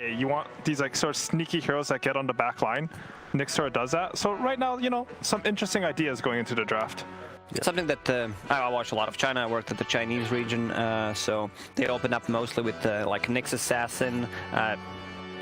You want these like sort of sneaky heroes that get on the back line. Nick sort of does that. So right now, you know, some interesting ideas going into the draft. Yeah. Something that I watch a lot of China. I worked at the Chinese region, so they open up mostly with like Nyx Assassin,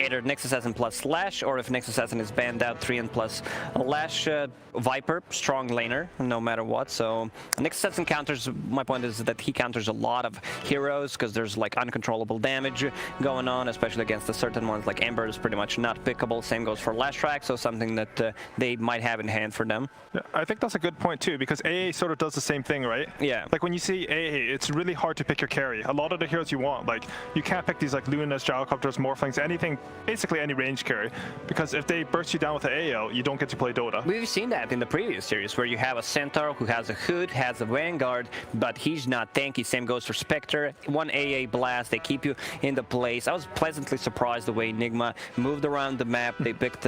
either Nyx Assassin plus Slash, or if Nyx Assassin is banned out, 3 and plus Lash. Viper, strong laner, no matter what. So Nyx Assassin counters, my point is that he counters a lot of heroes because there's like uncontrollable damage going on, especially against the certain ones like Ember is pretty much not pickable. Same goes for Lash Track, so something that they might have in hand for them. Yeah, I think that's a good point too, because AA sort of does the same thing, right? Yeah. Like when you see AA, it's really hard to pick your carry. A lot of the heroes you want, like you can't pick these like Lunas, Gyrocopters, Morphlings, anything, basically any range carry, because if they burst you down with the AL, you don't get to play Dota. We've seen that in the previous series where you have a Centaur who has a Hood, has a Vanguard, but he's not tanky. Same goes for Spectre. One AA blast, they keep you in the place. I was pleasantly surprised the way Nigma moved around the map. They picked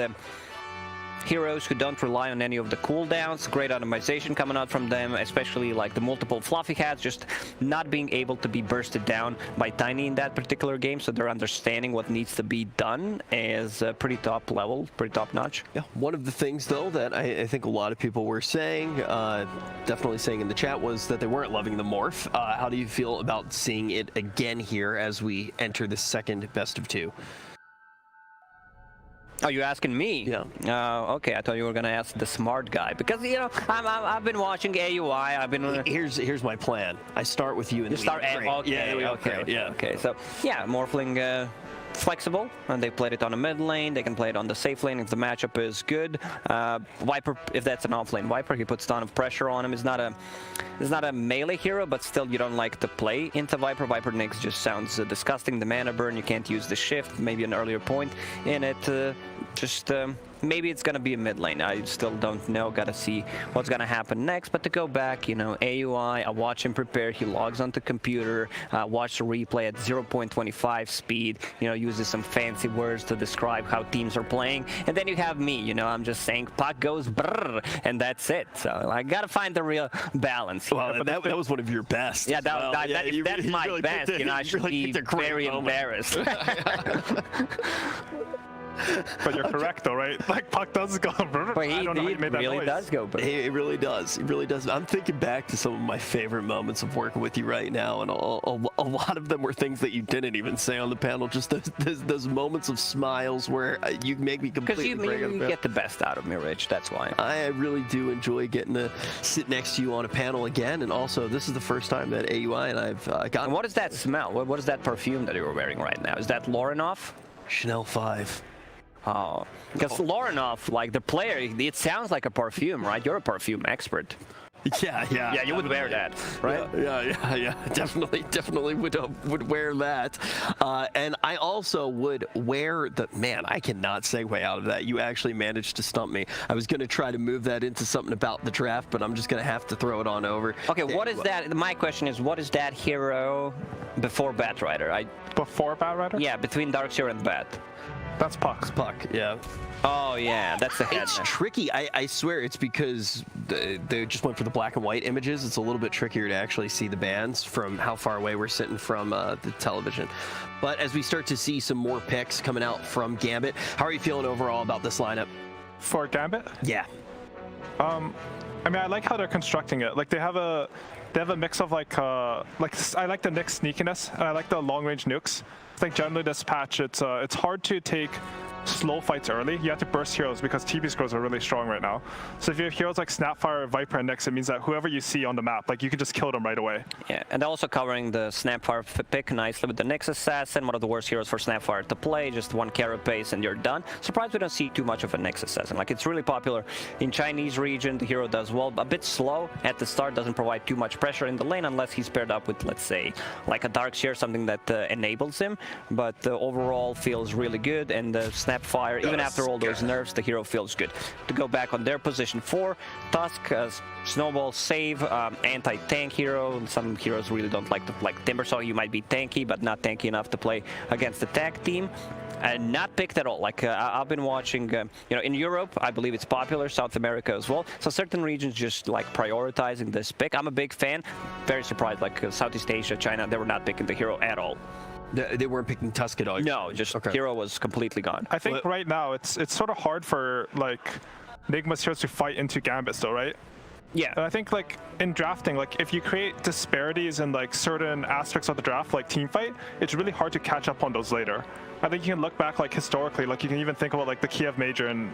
heroes who don't rely on any of the cooldowns. Great optimization coming out from them, especially like the multiple fluffy hats, just not being able to be bursted down by Tiny in that particular game, so they're understanding what needs to be done is pretty top level, pretty top notch. Yeah, one of the things though that I think a lot of people were saying, definitely saying in the chat, was that they weren't loving the morph. How do you feel about seeing it again here as we enter the second best of 2? Oh, you asking me? Yeah. Okay, I thought you were gonna ask the smart guy, because you know I've been watching AUI. I've been. Here's my plan. I start with you and start. Okay. So yeah, Morphling. Flexible, and they played it on a mid lane. They can play it on the safe lane if the matchup is good. Viper, if that's an off lane Viper, he puts a ton of pressure on him. It's not a melee hero, but still you don't like to play into Viper. Viper Nyx just sounds disgusting. The mana burn, you can't use the shift. Maybe an earlier point in it. Maybe it's gonna be a mid lane. I still don't know. Gotta see what's gonna happen next. But to go back, you know, AUI, I watch him prepare. He logs onto computer, watch the replay at 0.25 speed. You know, uses some fancy words to describe how teams are playing. And then you have me. You know, I'm just saying puck goes brrr, and that's it. So I gotta find the real balance here. Well, that was one of your best. Yeah, that's my really best. You know, I should be very embarrassed. But you're correct though, right? Like puck does go. But he really does go. It really does. It really does. I'm thinking back to some of my favorite moments of working with you right now, and a lot of them were things that you didn't even say on the panel. Just those moments of smiles where you make me completely. Because you get the best out of me, Rich. That's why. I really do enjoy getting to sit next to you on a panel again, and also this is the first time that AUI and I've gotten. And what is that smell? What is that perfume that you're wearing right now? Is that Lorinov? Chanel 5. Oh, because Lorinov, like the player, it sounds like a perfume, right? You're a perfume expert. Yeah, you would wear that, right? Yeah. Definitely would wear that. And I also would wear the, man, I cannot segue out of that. You actually managed to stump me. I was going to try to move that into something about the draft, but I'm just going to have to throw it on over. Okay, what is that? My question is, what is that hero before Batrider? Before Batrider? Yeah, between Darkseer and Bat. That's Puck. Puck, yeah. Oh yeah, that's the head. It's tricky. I swear it's because they just went for the black and white images. It's a little bit trickier to actually see the bands from how far away we're sitting from the television. But as we start to see some more picks coming out from Gambit, how are you feeling overall about this lineup? For Gambit? Yeah. I mean, I like how they're constructing it. Like they have a mix of like I like the Nyx sneakiness, and I like the long range nukes. I think generally this patch, it's hard to take slow fights early. You have to burst heroes because TP scores are really strong right now. So if you have heroes like Snapfire, Viper, and Nyx, it means that whoever you see on the map, like you can just kill them right away. Yeah, and also covering the Snapfire pick nicely with the Nyx Assassin, one of the worst heroes for Snapfire to play, just one carapace and you're done. Surprised we don't see too much of a Nyx Assassin. Like it's really popular in Chinese region, the hero does well, a bit slow at the start, doesn't provide too much pressure in the lane unless he's paired up with, let's say, like a Darkseer, something that enables him, but overall feels really good, and the Snapfire, even after all those nerfs, the hero feels good. To go back on their position 4, Tusk, Snowball, Save, anti-tank hero. Some heroes really don't like to, like Timbersaw, you might be tanky, but not tanky enough to play against the tag team. And not picked at all. Like I've been watching, you know, in Europe, I believe it's popular, South America as well. So certain regions just like prioritizing this pick. I'm a big fan. Very surprised, like Southeast Asia, China, they were not picking the hero at all. They weren't picking Tusk at all? No, just hero was completely gone. I think right now it's sort of hard for like Nigma's heroes to fight into Gambit still, right? Yeah. And I think like in drafting, like if you create disparities in like certain aspects of the draft, like team fight, it's really hard to catch up on those later. I think you can look back like historically, like you can even think about like the Kiev Major in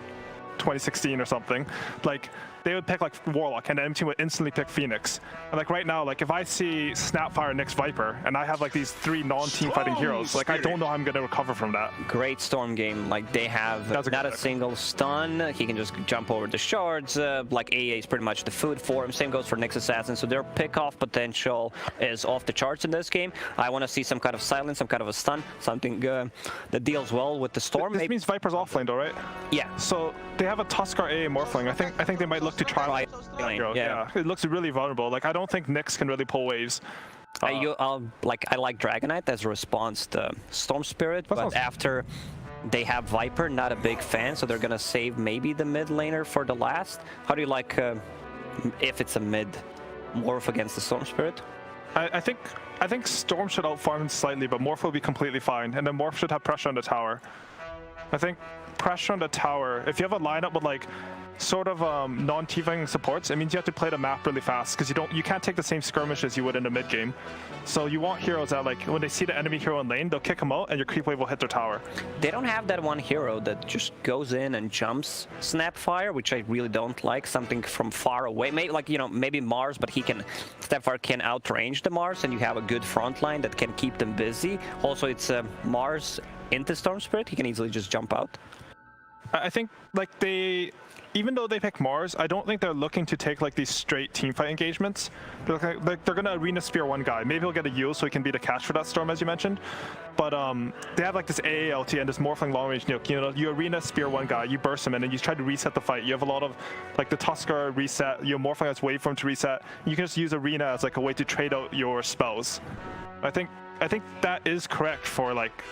2016 or something. Like they would pick like Warlock and the M team would instantly pick Phoenix. And like right now, like if I see Snapfire next Viper and I have like these 3 non-team fighting heroes, like I don't know how I'm gonna recover from that. Great Storm game. Like they have not a single stun. He can just jump over the shards. Like AA is pretty much the food for him. Same goes for Nyx Assassin. So their pick-off potential is off the charts in this game. I want to see some kind of silence, some kind of a stun, something that deals well with the Storm. This means Viper's offlane though, right? Yeah. So they have a Tuskar AA Morphling. I think they might look to try. Yeah, it looks really vulnerable. Like I don't think Nyx can really pull waves. I like Dragonite as a response to Storm Spirit, but after they have Viper, not a big fan, so they're gonna save maybe the mid laner for the last. How do you like if it's a mid morph against the Storm Spirit? I think Storm should outfarm him slightly, but Morph will be completely fine, and then Morph should have pressure on the tower. I think pressure on the tower, if you have a lineup with like sort of non-T-Fang supports, it means you have to play the map really fast because you can't take the same skirmishes you would in the mid game. So you want heroes that like when they see the enemy hero in lane, they'll kick him out and your creep wave will hit their tower. They don't have that one hero that just goes in and jumps Snapfire, which I really don't like. Something from far away, maybe like maybe Mars, but Snapfire can outrange the Mars, and you have a good front line that can keep them busy. Also, it's Mars into Storm Spirit. He can easily just jump out. I think like even though they pick Mars, I don't think they're looking to take like these straight teamfight engagements. They're gonna arena spear one guy. Maybe he'll get a Yule so he can be the catch for that Storm, as you mentioned. But they have like this AALT and this Morphling long range nuke. You arena spear one guy, you burst him in, and you try to reset the fight. You have a lot of like the Tuskar reset. Morphling has wait for him to reset. You can just use arena as like a way to trade out your spells. I think that is correct for like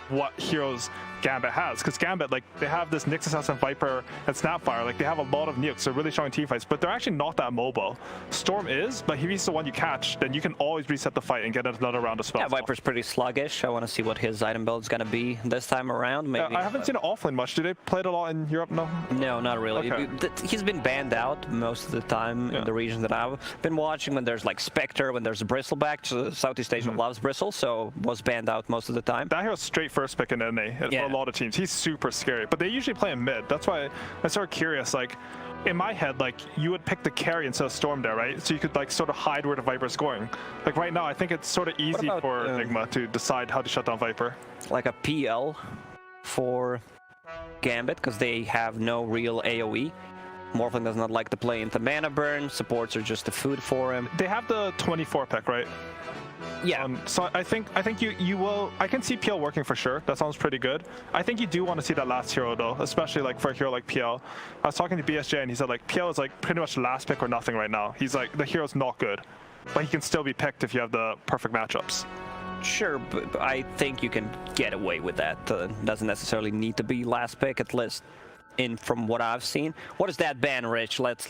what heroes Gambit has, because Gambit, like, they have this Nyx Assassin, Viper, and Snapfire. Like, they have a lot of nukes. They're really strong team fights, but they're actually not that mobile. Storm is, but if he's the one you catch, then you can always reset the fight and get another round of spells. Yeah, Viper's pretty sluggish. I want to see what his item build is going to be this time around. Maybe. I haven't seen it offlane much. Do they play it a lot in Europe? No? No, not really. Okay. He's been banned out most of the time in the region that I've been watching. When there's like Spectre, when there's a Bristleback, so Southeast Asia loves Bristle, so was banned out most of the time. That hero's straight first pick in NA for a lot of teams. He's super scary, but they usually play him mid. That's why I'm sort of curious. Like in my head, like you would pick the carry instead of Storm there, right? So you could like sort of hide where the Viper's going. Like right now, I think it's sort of easy for Nigma to decide how to shut down Viper. Like a PL for Gambit, because they have no real AoE. Morphling does not like to play into mana burn. Supports are just the food for him. They have the 24 pick, right? Yeah. So I think you will. I can see PL working for sure. That sounds pretty good. I think you do want to see that last hero though, especially like for a hero like PL. I was talking to BSJ and he said like PL is like pretty much the last pick or nothing right now. He's like the hero's not good, but he can still be picked if you have the perfect matchups. Sure, but I think you can get away with that. Doesn't necessarily need to be last pick, at least from what I've seen. What is that ban, Rich? Let's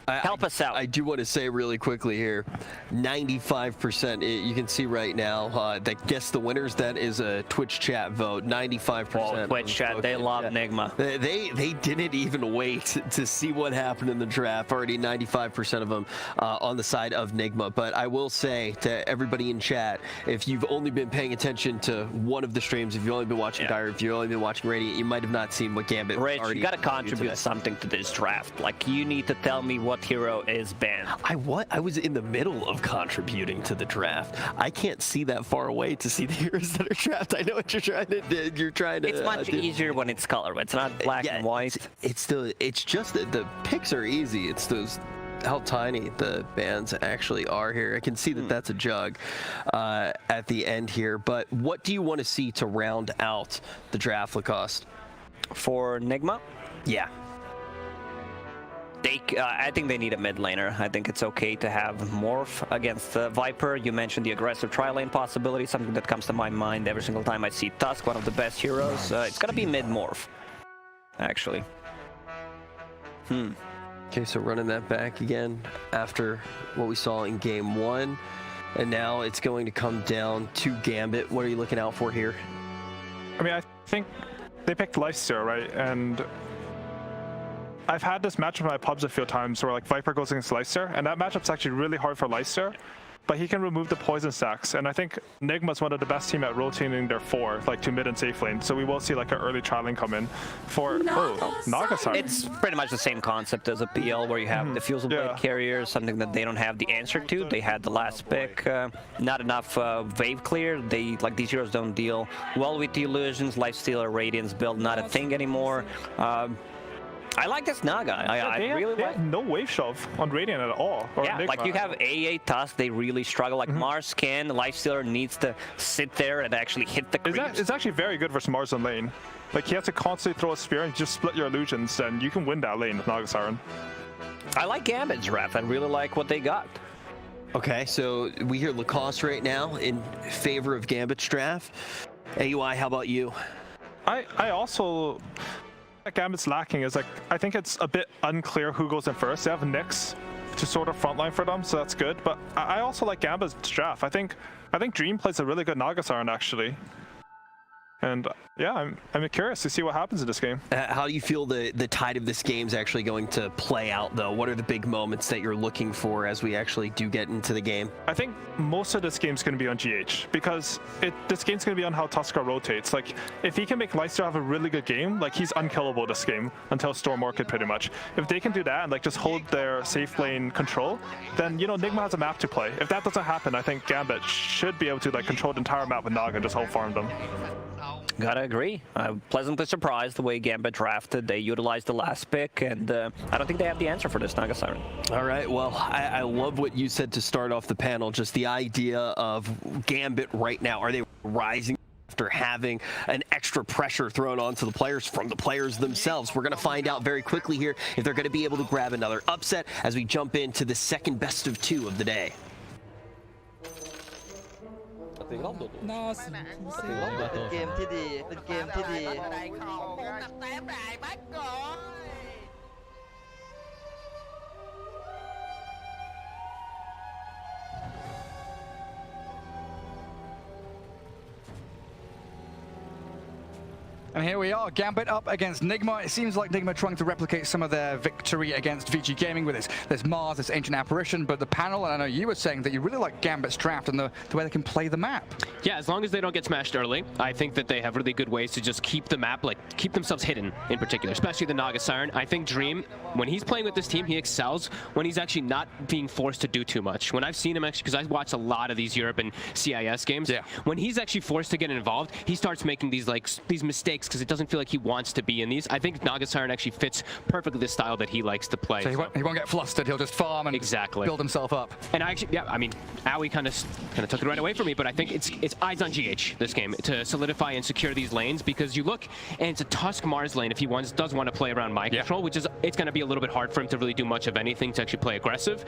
help us out. I do want to say really quickly here, 95%, you can see right now, that guess the winners, that is a Twitch chat vote, 95%. Oh, Twitch chat, they love Nigma. They didn't even wait to see what happened in the draft. Already 95% of them on the side of Nigma. But I will say to everybody in chat, if you've only been paying attention to one of the streams, if you've only been watching Dire, if you've only been watching Radiant, you might have not seen what Gambit Rich, already you got to contribute something to this draft. Like, you need to tell me what hero is banned. I was in the middle of contributing to the draft. I can't see that far away to see the heroes that are trapped. I know what you're trying to do. You're trying to. It's much easier when it's color. It's not black and white. It's just that the picks are easy. It's those how tiny the bands actually are here. I can see that that's a jug at the end here. But what do you want to see to round out the draft, Lacoste? For Nigma? Yeah. I think they need a mid laner. I think it's okay to have Morph against Viper. You mentioned the aggressive tri-lane possibility, something that comes to my mind every single time I see Tusk, one of the best heroes. It's gonna be mid Morph, actually. Okay, so running that back again after what we saw in game one. And now it's going to come down to Gambit. What are you looking out for here? I mean, I think they picked Lifesteal, right? And I've had this matchup in my pubs a few times where like Viper goes against Lifesteal, and that matchup's actually really hard for Lifesteal, but he can remove the poison stacks. And I think Nigma's one of the best team at rotating their 4, like to mid and safe lane. So we will see like an early trialing come in for Naga Siren. It's pretty much the same concept as a PL where you have the Fusel Blade carrier, something that they don't have the answer to. They had the last pick, not enough wave clear. They like these heroes don't deal well with the illusions. Lifesteal or Radiance build not a thing anymore. I like this Naga. I really like. No wave shove on Radiant at all. Or yeah, Nigma. like you have AA Tusk, they really struggle. Like Mars can, Lifestealer needs to sit there and actually hit the creeps. It's actually very good versus Mars on lane. Like he has to constantly throw a spear and just split your illusions, and you can win that lane with Naga Siren. I like Gambit's ref. I really like what they got. Okay, so we hear Lacoste right now in favor of Gambit's draft. AUI, how about you? I also. What Gambit's lacking is like I think it's a bit unclear who goes in first. They have Nyx to sort of frontline for them, so that's good. But I also like Gambit's draft. I think Dream plays a really good Naga Siren actually. And yeah, I'm curious to see what happens in this game. How do you feel the tide of this game is actually going to play out, though? What are the big moments that you're looking for as we actually do get into the game? I think most of this game's going to be on GH because this game's going to be on how Tusker rotates. Like, if he can make Lifesteal have a really good game, like he's unkillable this game until Storm Orchid pretty much. If they can do that and like just hold their safe lane control, then you know Nigma has a map to play. If that doesn't happen, I think Gambit should be able to like control the entire map with Naga and just hold farm them. Gotta agree. I'm pleasantly surprised the way Gambit drafted. They utilized the last pick, and I don't think they have the answer for this Naga Siren. All right, well, I love what you said to start off the panel, just the idea of Gambit right now. Are they rising after having an extra pressure thrown onto the players from the players themselves? We're going to find out very quickly here if they're going to be able to grab another upset as we jump into the second best of 2 of the day.เป็นเกมที่ดีเป็นเกมที่ดี And here we are, Gambit up against Nigma. It seems like Nigma trying to replicate some of their victory against VG Gaming with this. There's Mars, this Ancient Apparition, but the panel, and I know you were saying that you really like Gambit's draft and the way they can play the map. Yeah, as long as they don't get smashed early, I think that they have really good ways to just keep the map, like keep themselves hidden in particular, especially the Naga Siren. I think Dream, when he's playing with this team, he excels when he's actually not being forced to do too much. When I've seen him actually, because I watch a lot of these Europe and CIS games, when he's actually forced to get involved, he starts making these mistakes because it doesn't feel like he wants to be in these. I think Naga Siren actually fits perfectly the style that he likes to play. So he won't get flustered, he'll just farm and build himself up. And I actually, yeah, I mean, Aoi kind of took it right away from me, but I think it's eyes on GH this game to solidify and secure these lanes, because you look and it's a Tusk Mars lane if he does want to play around my control, which is, it's going to be a little bit hard for him to really do much of anything to actually play aggressive.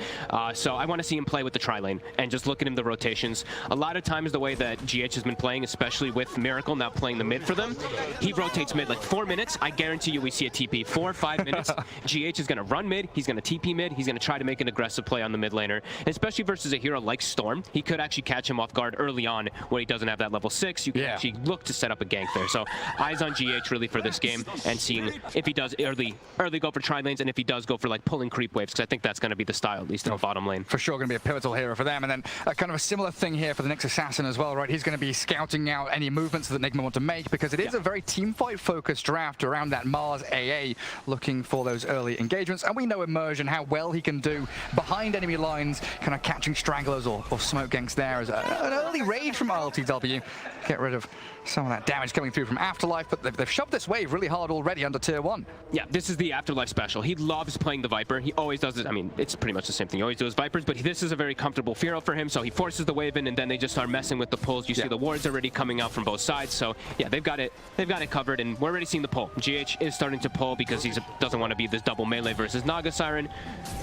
So I want to see him play with the tri lane and just look at him the rotations. A lot of times the way that GH has been playing, especially with Miracle now playing the mid for them, he rotates mid like 4 minutes. I guarantee you we see a TP 4 or 5 minutes. GH is going to run mid, he's going to TP mid, he's going to try to make an aggressive play on the mid laner, and especially versus a hero like Storm, he could actually catch him off guard early on when he doesn't have that level 6. You can actually look to set up a gank there. So eyes on GH really for this game, and seeing if he does early go for tri lanes, and if he does go for like pulling creep waves, because I think that's going to be the style, at least in the bottom lane. For sure going to be a pivotal hero for them. And then kind of a similar thing here for the Nyx Assassin as well, right? He's going to be scouting out any movements that Nigma want to make, because it is a very team fight focused draft around that Mars AA, looking for those early engagements. And we know Immersion, how well he can do behind enemy lines, kind of catching stragglers or smoke ganks there as an early raid from ILtW. Get rid of some of that damage coming through from Afterlife, but they've shoved this wave really hard already under tier 1. Yeah, this is the Afterlife special. He loves playing the Viper. He always does it. I mean, it's pretty much the same thing. He always does Vipers, but this is a very comfortable hero for him, so he forces the wave in, and then they just start messing with the pulls. You see the wards already coming out from both sides, so yeah, they've got it it covered, and we're already seeing the pull. GH is starting to pull because he doesn't want to be this double melee versus Naga Siren,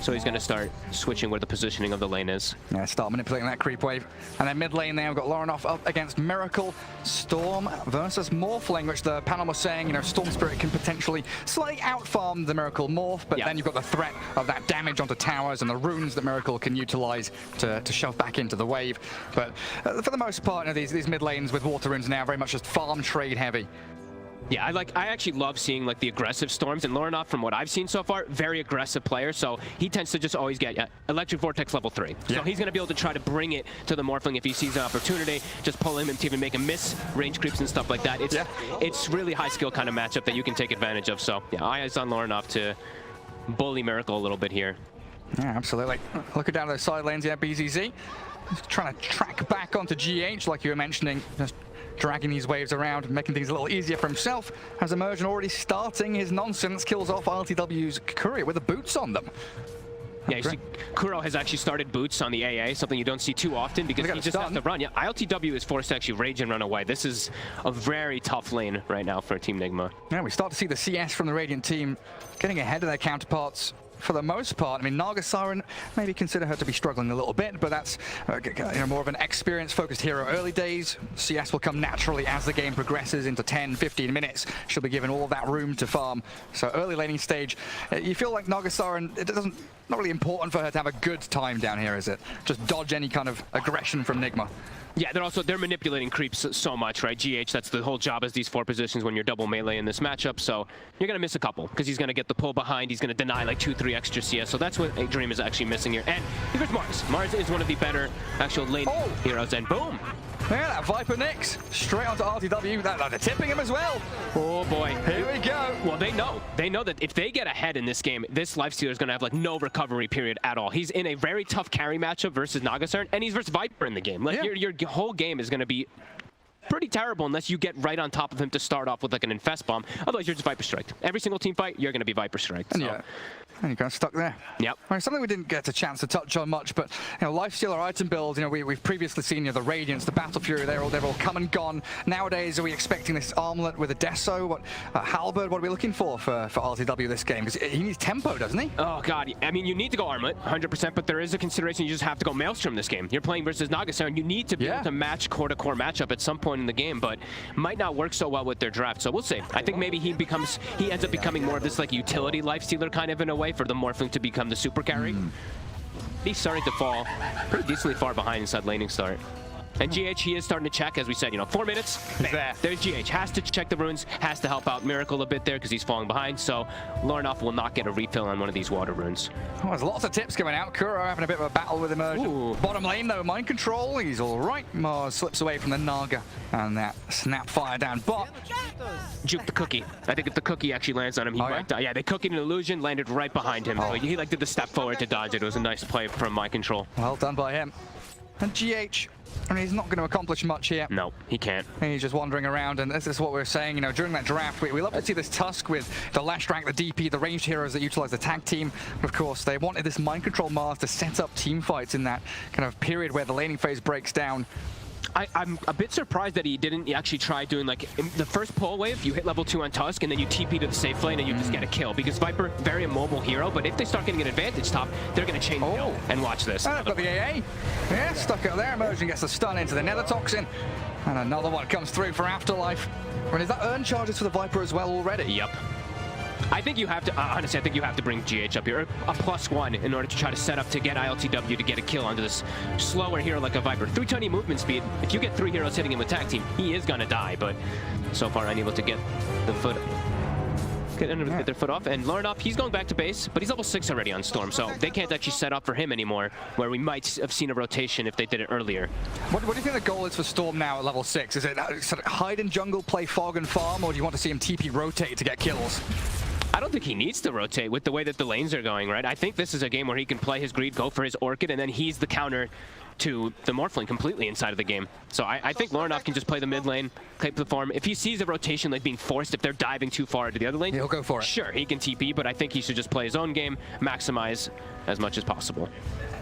so he's going to start switching where the positioning of the lane is. Yeah, start manipulating that creep wave. And then mid lane there, we've got Laurenov up against Miracle. Storm versus Morphling, which the panel was saying, you know, Storm Spirit can potentially slightly outfarm the Miracle Morph, but then you've got the threat of that damage onto towers and the runes that Miracle can utilize to shove back into the wave. But for the most part, you know, these mid lanes with water runes now very much just farm trade heavy. Yeah, I actually love seeing like the aggressive Storms, and Laurenov, from what I've seen so far, very aggressive player, so he tends to just always get Electric Vortex level 3. So he's going to be able to try to bring it to the Morphling if he sees an opportunity, just pull him to even make him miss range creeps and stuff like that. It's really high skill kind of matchup that you can take advantage of, so yeah, eyes on Laurenov to bully Miracle a little bit here. Yeah, absolutely. Looking down those side lanes, yeah, BZZ. He's trying to track back onto GH, like you were mentioning, just dragging these waves around, making things a little easier for himself. Has Immersion already starting his nonsense, kills off ILtW's Courier with the boots on them. Yeah, you see, Kuro has actually started boots on the AA, something you don't see too often because he just has to run. Yeah, ILtW is forced to actually rage and run away. This is a very tough lane right now for Team Nigma. Yeah, we start to see the CS from the Radiant team getting ahead of their counterparts. For the most part, I mean, Naga Siren, maybe consider her to be struggling a little bit, but that's you know, more of an experience-focused hero early days. CS will come naturally as the game progresses into 10, 15 minutes. She'll be given all of that room to farm. So early laning stage, you feel like Naga Siren, not really important for her to have a good time down here, is it? Just dodge any kind of aggression from Nigma. Yeah, they're manipulating creeps so much, right? GH, that's the whole job, is these 4 positions when you're double melee in this matchup, so you're going to miss a couple, because he's going to get the pull behind, he's going to deny like 2-3 extra CS, so that's what Dream is actually missing here. And here's Mars. Mars is one of the better actual lane heroes, and boom! Yeah, that Viper Nix, straight onto ILtW, they're tipping him as well. Oh boy. Here we go. Well, they know that if they get ahead in this game, this Lifestealer is going to have like no recovery period at all. He's in a very tough carry matchup versus Naga Siren, and he's versus Viper in the game. Like your whole game is going to be pretty terrible unless you get right on top of him to start off with like an Infest Bomb. Otherwise, you're just Viper Striked. Every single team fight, you're going to be Viper Striked. So. And you got stuck there. Yep. I mean, something we didn't get a chance to touch on much, but you know, Lifestealer item builds. You know, we've previously seen, you know, the Radiance, the Battle Fury. They're all come and gone. Nowadays, are we expecting this armlet with a Deso? What Halberd? What are we looking for ILtW this game? Because he needs tempo, doesn't he? Oh god, I mean, you need to go armlet, 100%, but there is a consideration. You just have to go Maelstrom this game. You're playing versus Naga Siren. You need to be able to match core-to-core matchup at some point in the game, but might not work so well with their draft. So we'll see. I think maybe he ends up becoming more of this like utility Lifestealer kind of in a way for the Morphling to become the super carry. He's starting to fall pretty decently far behind inside laning start. And GH, he is starting to check, as we said, you know, 4 minutes, there's GH. Has to check the runes, has to help out Miracle a bit there because he's falling behind, so Laurenov will not get a refill on one of these water runes. Oh, there's lots of tips coming out. Kuro having a bit of a battle with Immersion. Bottom lane, though, mind control, he's all right. Mars slips away from the Naga, and that snap fire down bot. Juke the cookie. I think if the cookie actually lands on him, he might die. Yeah, they cookied an illusion, landed right behind him. So he like did the step forward to dodge it. It was a nice play from mind control. Well done by him. And GH, I mean, he's not going to accomplish much here. No, he can't. He's just wandering around, and this is what we were saying, you know, during that draft, we love to see this Tusk with the Lash Rank, the DP, the ranged heroes that utilize the tag team. But of course, they wanted this mind control Mars to set up team fights in that kind of period where the laning phase breaks down. I'm a bit surprised that he didn't actually try doing like the first pull wave, you hit level 2 on Tusk and then you TP to the safe lane and you just get a kill, because Viper, very immobile hero, but if they start getting an advantage top, they're going to chain the kill. And watch this. And I've got the AA. Yeah, stuck out there. Immersion gets a stun into the Nether Toxin. And another one comes through for Afterlife. And is that earn charges for the Viper as well already? Yep. I think you have to, honestly, I think you have to bring GH up here, a +1 in order to try to set up to get ILtW to get a kill onto this slower hero like a Viper. 320 movement speed, if you get 3 heroes hitting him with tag team, he is gonna die, but so far unable to get the foot, get their foot off. And Laurenov, he's going back to base, but he's level 6 already on Storm, so they can't actually set up for him anymore, where we might have seen a rotation if they did it earlier. What do you think the goal is for Storm now at level 6? Is it sort of hide in jungle, play fog and farm, or do you want to see him TP rotate to get kills? I don't think he needs to rotate with the way that the lanes are going, right? I think this is a game where he can play his greed, go for his Orchid, and then he's the counter to the Morphling completely inside of the game. So I think Laurenov can just play the mid lane, play the farm. If he sees a rotation like being forced, if they're diving too far into the other lane, he'll go for it. Sure, he can TP, but I think he should just play his own game, maximize as much as possible.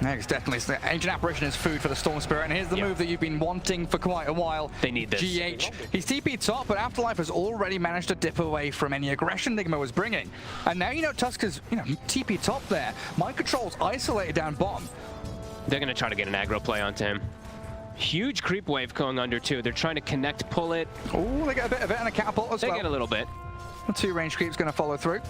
Next, definitely. Ancient Apparition is food for the Storm Spirit, and here's the move that you've been wanting for quite a while. They need this. GH. He's TP top, but Afterlife has already managed to dip away from any aggression Nigma was bringing. And now, Tusk is, TP top there. Mind Control's isolated down bottom. They're going to try to get an aggro play onto him. Huge creep wave going under, too. They're trying to connect, pull it. Oh, they get a bit of it, and a catapult as well. They get a little bit. The 2 range creep's going to follow through.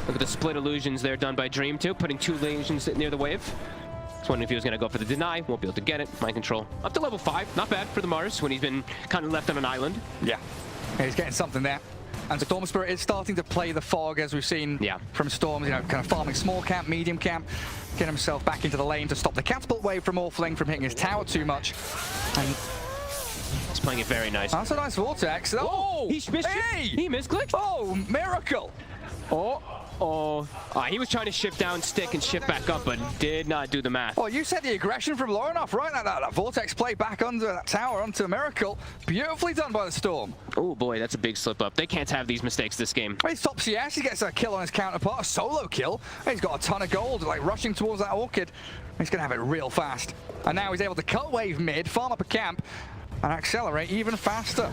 Look at the split illusions there done by Dream, too, putting 2 illusions near the wave. I was wondering if he was going to go for the deny. Won't be able to get it. Mind Control. Up to level 5. Not bad for the Mars when he's been kind of left on an island. Yeah, he's getting something there. And Storm Spirit is starting to play the fog, as we've seen from Storms, kind of farming small camp, medium camp, get himself back into the lane to stop the catapult wave from Morphling from hitting his tower too much. And he's playing it very nice. That's a nice vortex. Oh, he missed hey! He misclicked. Oh, miracle. He was trying to shift down stick and shift back up, but did not do the math. Oh, you said the aggression from Lorinoff, right? That vortex play back under that tower onto a miracle. Beautifully done by the Storm. Oh boy, that's a big slip up. They can't have these mistakes this game. He's top CS, he gets a kill on his counterpart, a solo kill. He's got a ton of gold, like rushing towards that Orchid. He's gonna have it real fast. And now he's able to cut wave mid, farm up a camp, and accelerate even faster.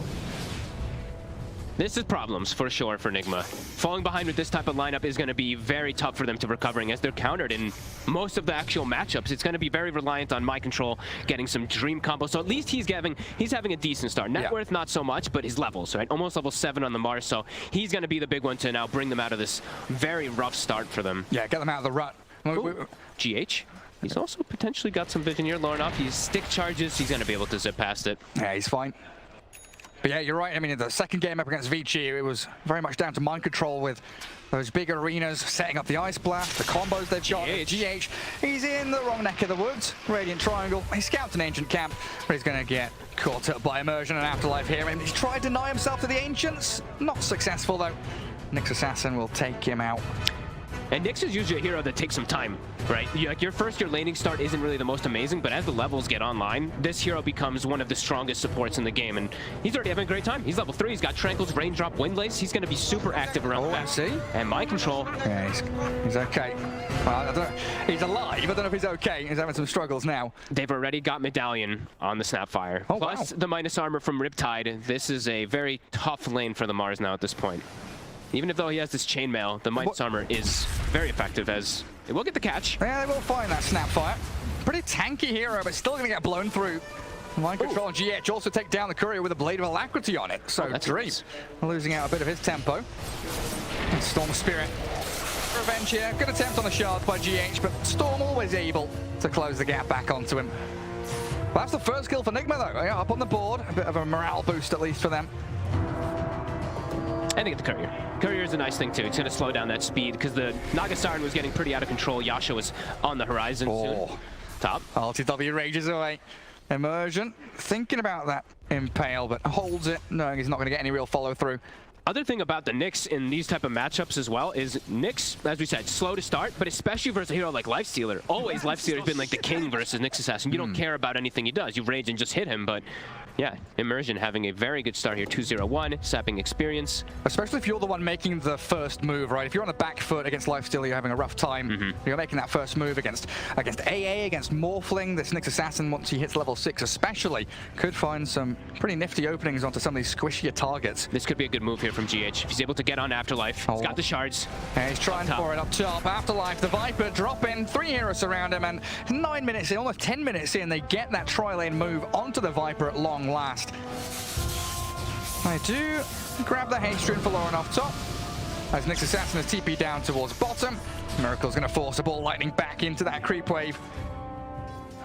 This is problems for sure for Nigma. Falling behind with this type of lineup is going to be very tough for them to recovering as they're countered in most of the actual matchups. It's going to be very reliant on Mind Control getting some Dream combos. So at least he's having a decent start. Net worth not so much, but his levels, right? Almost level 7 on the Mars. So he's going to be the big one to now bring them out of this very rough start for them. Yeah, get them out of the rut. GH. He's also potentially got some vision here. Lorinoff, he's stick charges. He's going to be able to zip past it. Yeah, he's fine. But yeah, you're right. I mean, in the second game up against Vici, it was very much down to Mind Control with those big arenas, setting up the Ice Blast, the combos they've got. GH, he's in the wrong neck of the woods. Radiant Triangle. He scouts an Ancient camp, but he's going to get caught up by Immersion and Afterlife here. And he's tried to deny himself to the Ancients. Not successful, though. Nyx Assassin will take him out. And Nyx is usually a hero that takes some time, right? Like your laning start isn't really the most amazing, but as the levels get online, this hero becomes one of the strongest supports in the game, and he's already having a great time. He's level 3, he's got Tranquils, Raindrop, Windlace. He's going to be super active around the back. See? And Mind Control. Yeah, he's okay. Well, I don't know. He's alive. I don't know if he's okay. He's having some struggles now. They've already got Medallion on the Snapfire. Oh, plus wow. the minus armor from Riptide. This is a very tough lane for the Mars now at this point. Even if though he has this chainmail, the minus armor is very effective as it will get the catch. Yeah, they will find that Snapfire. Pretty tanky hero, but still going to get blown through. Mind Control and GH also take down the courier with a Blade of Alacrity on it. So Dream losing out a bit of his tempo. And Storm Spirit. Revenge here. Good attempt on the shard by GH, but Storm always able to close the gap back onto him. Well, that's the first kill for Nigma, though. Yeah, up on the board. A bit of a morale boost, at least, for them. And they get the courier. Courier is a nice thing too. It's going to slow down that speed because the Naga Siren was getting pretty out of control. Yasha was on the horizon soon. Top. ILtW rages away. Immersion thinking about that impale, but holds it, knowing he's not going to get any real follow through. Other thing about the Nyx in these type of matchups as well is Nyx, as we said, slow to start, but especially versus a hero like Lifestealer. Always Lifestealer's been like the king versus Nyx Assassin. You don't care about anything he does. You rage and just hit him, but yeah, Immersion having a very good start here. 2-0-1, sapping experience. Especially if you're the one making the first move, right? If you're on the back foot against Lifestealer, you're having a rough time. You're making that first move against AA, against Morphling. This Nyx Assassin, once he hits level 6 especially, could find some pretty nifty openings onto some of these squishier targets. This could be a good move here from GH. If he's able to get on Afterlife, he's got the shards. And he's trying for it up top. Afterlife, the Viper dropping, 3 heroes around him, and 9 minutes in, almost 10 minutes in, they get that tri-lane move onto the Viper at long last. They do grab the haste rune for Lauren off top. As Nyx Assassin is TP down towards bottom. Miracle's going to force a ball lightning back into that creep wave.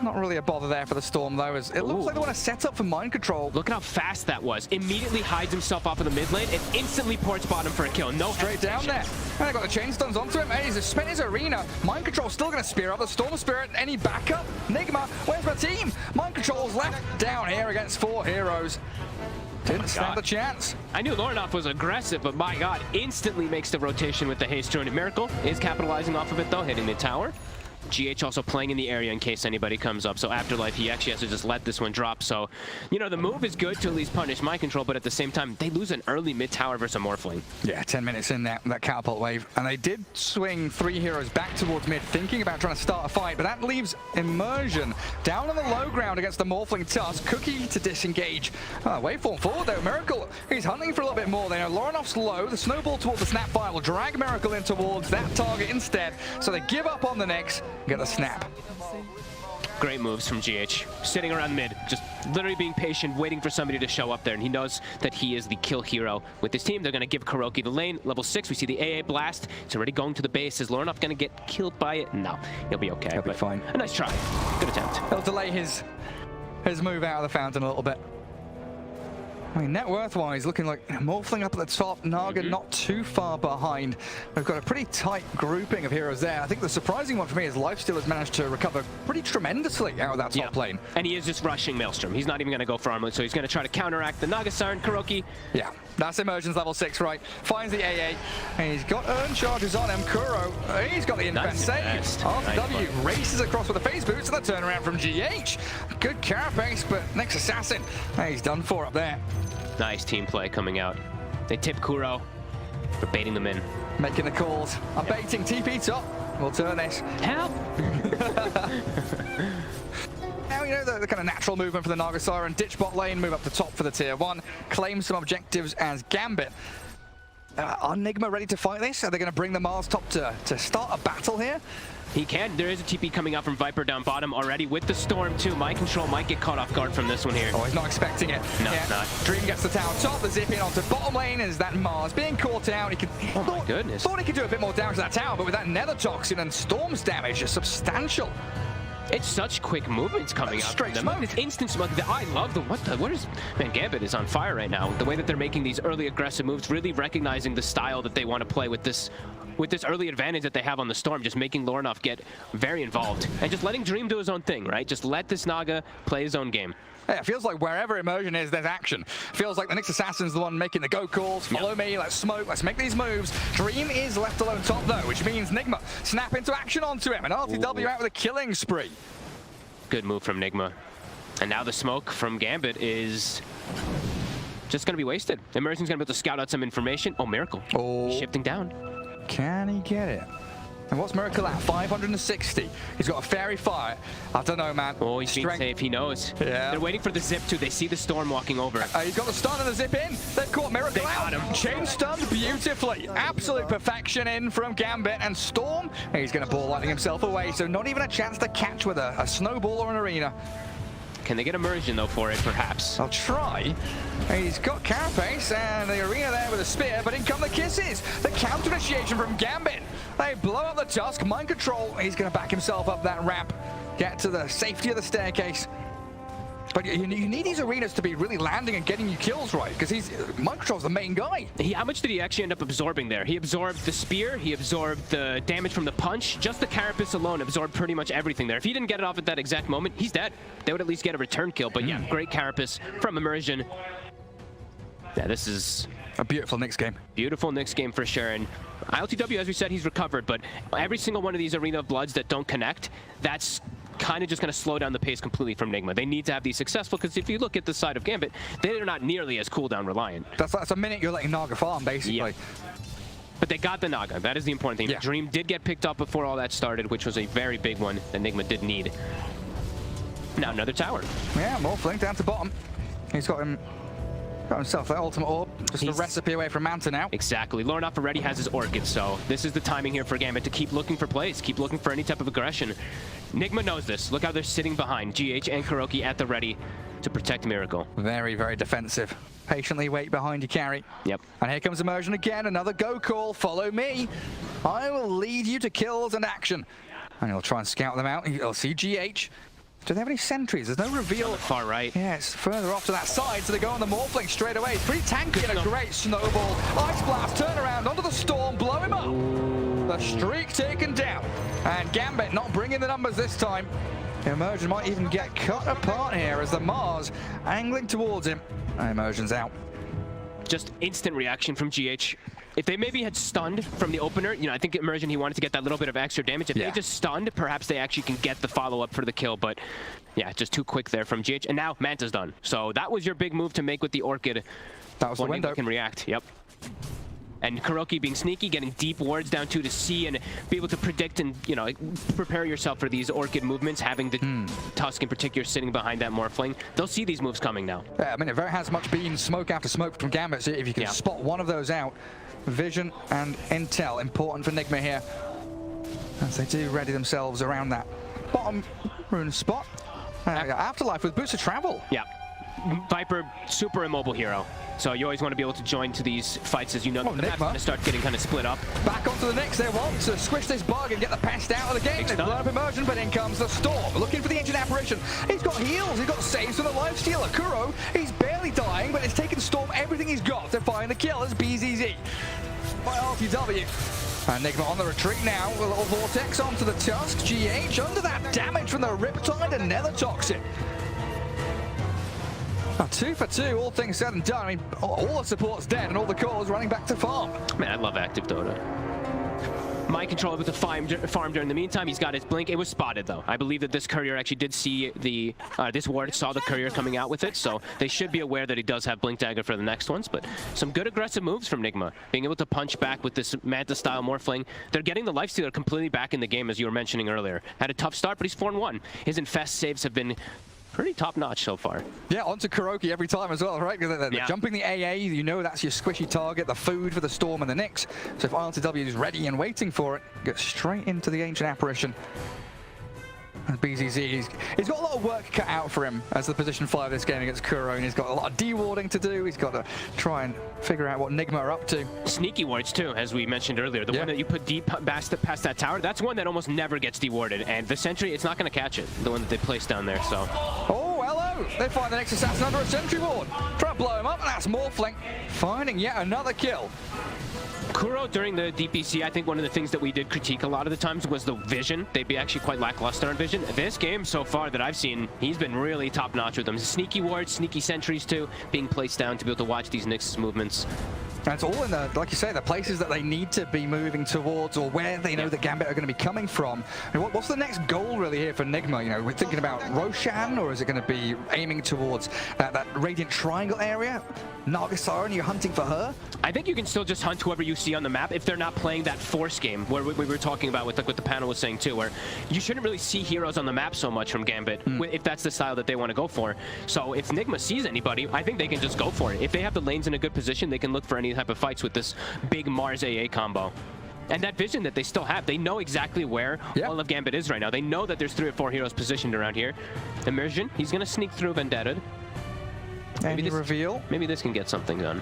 Not really a bother there for the Storm, though, as it looks like they want to set up for Mind Control. Look at how fast that was. Immediately hides himself off of the mid lane and instantly ports bottom for a kill. No straight down there. And they got the chain stuns onto him. Hey, he's spent his arena. Mind Control still going to spear up the Storm Spirit. Any backup? Nigma, where's my team? Mind Control's left down here against 4 heroes. Didn't stand a chance. I knew Lorinoff was aggressive, but my god, instantly makes the rotation with the haste rune. Miracle is capitalizing off of it, though, hitting the tower. GH also playing in the area in case anybody comes up. So Afterlife, he actually has to just let this one drop. So, you know, the move is good to at least punish mind control, but at the same time, they lose an early mid tower versus a Morphling. Yeah, 10 minutes in that catapult wave, and they did swing 3 heroes back towards mid, thinking about trying to start a fight, but that leaves Immersion down on the low ground against the Morphling Tusk. Cookie to disengage. Waveform forward though. Miracle, he's hunting for a little bit more. They know Loronoff's low. The snowball towards the Snapfire will drag Miracle in towards that target instead, so they give up on the Nyx, get the snap. Great moves from GH. Sitting around mid, just literally being patient, waiting for somebody to show up there, and he knows that he is the kill hero with this team. They're going to give KuroKy the lane. Level 6, we see the AA blast. It's already going to the base. Is Loronoff going to get killed by it? No, he'll be okay. He'll be fine. A nice try. Good attempt. He'll delay his move out of the fountain a little bit. I mean, net worth-wise, looking like Morphling up at the top, Naga not too far behind. We've got a pretty tight grouping of heroes there. I think the surprising one for me is Lifesteal has managed to recover pretty tremendously out of that top lane. And he is just rushing Maelstrom. He's not even going to go for armlet, so he's going to try to counteract the Naga Siren. KuroKy. Yeah, that's Immersion's level 6, right? Finds the AA, and he's got Urn charges on him. Kuro, he's got the invest save. ILtW races across with the phase boots and the turnaround from GH. Good carapace, but next assassin, he's done for up there. Nice team play coming out. They tip Kuro. We're baiting them in. Making the calls. I'm baiting TP top. We'll turn this. Help! Now you know the kind of natural movement for the Naga Siren. Ditch bot lane, move up the top for the tier 1. Claim some objectives as Gambit. Are Nigma ready to fight this? Are they going to bring the Mars top to start a battle here? He can. There is a TP coming out from Viper down bottom already with the Storm too. Mind control might get caught off guard from this one here. Oh, he's not expecting it. No, not. Dream gets the tower top, the zip in onto bottom lane. Is that Mars being caught out? He could, my goodness. Thought he could do a bit more damage to that tower, but with that Nether Toxin and Storm's damage is substantial. It's such quick movements coming out. Straight from smoke. them. It's instant smoke. I love the what is man, Gambit is on fire right now. The way that they're making these early aggressive moves, really recognizing the style that they want to play with this early advantage that they have on the Storm, just making Loronoff get very involved and just letting Dream do his own thing, right? Just let this Naga play his own game. Yeah, it feels like wherever Immersion is, there's action. Feels like the Nyx Assassin's the one making the go calls. Follow me, let's smoke, let's make these moves. Dream is left alone top though, which means Nigma snap into action onto him, and ILtW out with a killing spree. Good move from Nigma. And now the smoke from Gambit is just going to be wasted. Immersion's going to be able to scout out some information. Oh, Miracle. Oh. Shifting down. Can he get it? And what's Miracle at? 560. He's got a Fairy Fire. I don't know, man. Oh, he's being safe. He knows. Yeah. They're waiting for the zip too. They see the Storm walking over. He's got the stun and the zip in. They've caught Miracle out. Chain stunned beautifully. Absolute perfection in from Gambit. And Storm, he's going to ball lightning himself away. So not even a chance to catch with a snowball or an arena. Can they get Immersion, though, for it, perhaps? I'll try. He's got Carapace and the arena there with a spear, but in come the kisses. The counter initiation from Gambit. They blow up the Tusk. Mind control. He's going to back himself up that ramp. Get to the safety of the staircase. But you need these arenas to be really landing and getting you kills right, because mind control's the main guy. How much did he actually end up absorbing there? He absorbed the spear, he absorbed the damage from the punch. Just the Carapace alone absorbed pretty much everything there. If he didn't get it off at that exact moment, he's dead. They would at least get a return kill, but yeah, great Carapace from Immersion. Yeah, this is a beautiful Nyx game. Beautiful Nyx game for sure. And ILtW, as we said, he's recovered, but every single one of these Arena of Bloods that don't connect, that's kind of just going to slow down the pace completely from Nigma. They need to have these successful, because if you look at the side of Gambit, they're not nearly as cooldown reliant. That's a minute you're letting Naga farm, basically. Yeah. But they got the Naga. That is the important thing. Yeah. Dream did get picked up before all that started, which was a very big one that Nigma did need. Now another tower. Yeah, Morphling down to bottom. He's got himself that ultimate orb. Just a recipe away from Manta now. Exactly. Loronoff already has his Orchid, so this is the timing here for Gambit to keep looking for plays, keep looking for any type of aggression. Nigma knows this. Look how they're sitting behind. GH and KuroKy at the ready to protect Miracle. Very, very defensive. Patiently wait behind your carry. Yep. And here comes Immersion again. Another go call. Follow me. I will lead you to kills and action. And he'll try and scout them out. He'll see GH. Do they have any sentries? There's no reveal. Far right. Yeah, it's further off to that side, so they go on the Morphling straight away. It's pretty tanky and a great snowball. Ice Blast, turn around, onto the Storm, blow him up. The streak taken down. And Gambit not bringing the numbers this time. Immersion might even get cut apart here as the Mars angling towards him. And Immersion's out. just instant reaction from GH. If they maybe had stunned from the opener, you know, I think Immersion, he wanted to get that little bit of extra damage. If they just stunned, perhaps they actually can get the follow-up for the kill, but yeah, just too quick there from GH. And now Manta's done. So that was your big move to make with the Orchid. That was the window. Can react, yep. And Kuroki being sneaky, getting deep wards down to see and be able to predict and, you know, prepare yourself for these Orchid movements, having the Tusk in particular sitting behind that Morphling. They'll see these moves coming now. Yeah, I mean, it very has much been smoke after smoke from Gambit, so if you can spot one of those out, vision and intel, important for Nigma here, as they do ready themselves around that bottom rune spot. Afterlife with boost of travel. Yeah. Viper, super immobile hero. So you always want to be able to join to these fights as you know the map's going to start getting kind of split up. Back onto the Nyx, they want to squish this bug and get the pest out of the game. They've blown up Immersion, but in comes the Storm. Looking for the Ancient Apparition. He's got heals, he's got saves from the Lifestealer. Kuro, he's barely dying, but it's taken Storm everything he's got to find the kill as BZZ by ILtW. And Nigma on the retreat now with a little vortex onto the Tusk. GH under that damage from the Riptide and Nether Toxic. 2 for 2, all things said and done. I mean, all the support's dead and all the cores running back to farm. Man, I love active Dota. Mind control with the farm during the meantime. He's got his blink. It was spotted though. I believe that this courier actually did see the this ward saw the courier coming out with it, so they should be aware that he does have blink dagger for the next ones. But some good aggressive moves from Nigma, being able to punch back with this Manta style Morphling. They're getting the Lifestealer completely back in the game, as you were mentioning earlier. Had a tough start, but he's 4-1. His infest saves have been pretty top-notch so far. Yeah, onto Kuroki every time as well, right? They're jumping the AA, you know that's your squishy target, the food for the Storm and the Nyx. So if ILtW is ready and waiting for it, gets straight into the Ancient Apparition. And BZZ, he's got a lot of work cut out for him as the position 5 this game against Kuro, and he's got a lot of dewarding to do. He's got to try and figure out what Nigma are up to. Sneaky wards too, as we mentioned earlier. The one that you put deep past that tower, that's one that almost never gets dewarded. And the Sentry, it's not going to catch it, the one that they placed down there, so. Oh, hello! They find the next assassin under a Sentry ward. Try to blow him up, and that's Morphling finding yet another kill. Kuro during the DPC, I think one of the things that we did critique a lot of the times was the vision. They'd be actually quite lackluster on vision. This game so far that I've seen, he's been really top-notch with them. Sneaky wards, sneaky sentries too, being placed down to be able to watch these Nyx's movements. And it's all in the, like you say, the places that they need to be moving towards, or where they know the Gambit are going to be coming from. I mean, what's the next goal really here for Nigma? You know, we're thinking about Roshan, or is it going to be aiming towards that Radiant Triangle area? Nagasara, and you're hunting for her? I think you can still just hunt whoever you see on the map if they're not playing that force game where we were talking about with like what the panel was saying too, where you shouldn't really see heroes on the map so much from Gambit if that's the style that they want to go for. So if Nigma sees anybody, I think they can just go for it. If they have the lanes in a good position, they can look for any type of fights with this big Mars AA combo. And that vision that they still have, they know exactly where all of Gambit is right now. They know that there's 3 or 4 heroes positioned around here. Immersion, he's going to sneak through Vendetta. Maybe this reveal. Maybe this can get something done.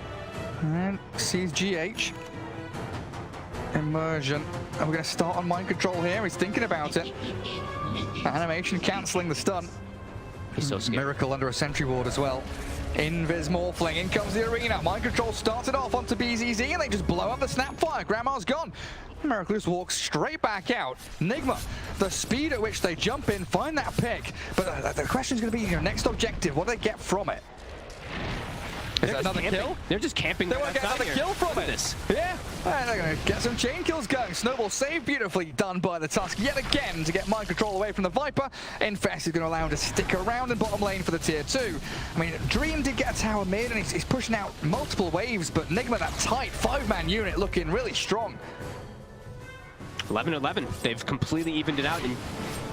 And sees GH. Immersion. And we're going to start on mind control here. He's thinking about it. Animation cancelling the stun. He's so scared. Miracle under a sentry ward as well. Invis Morphling, in comes the arena. Mind control started off onto BZZ and they just blow up the Snapfire. Grandma's gone. Miraculous walks straight back out. Nigma, the speed at which they jump in, find that pick. But the question is going to be your next objective. What do they get from it? Is that another kill? They're just camping. They want to get another kill from it. Yeah, and they're going to get some chain kills going. Snowball save beautifully done by the Tusk yet again to get mind control away from the Viper. Infest is going to allow him to stick around in bottom lane for the tier 2. I mean, Dream did get a tower mid and he's pushing out multiple waves, but Nigma, that tight 5-man unit, looking really strong. 11-11. They've completely evened it out, and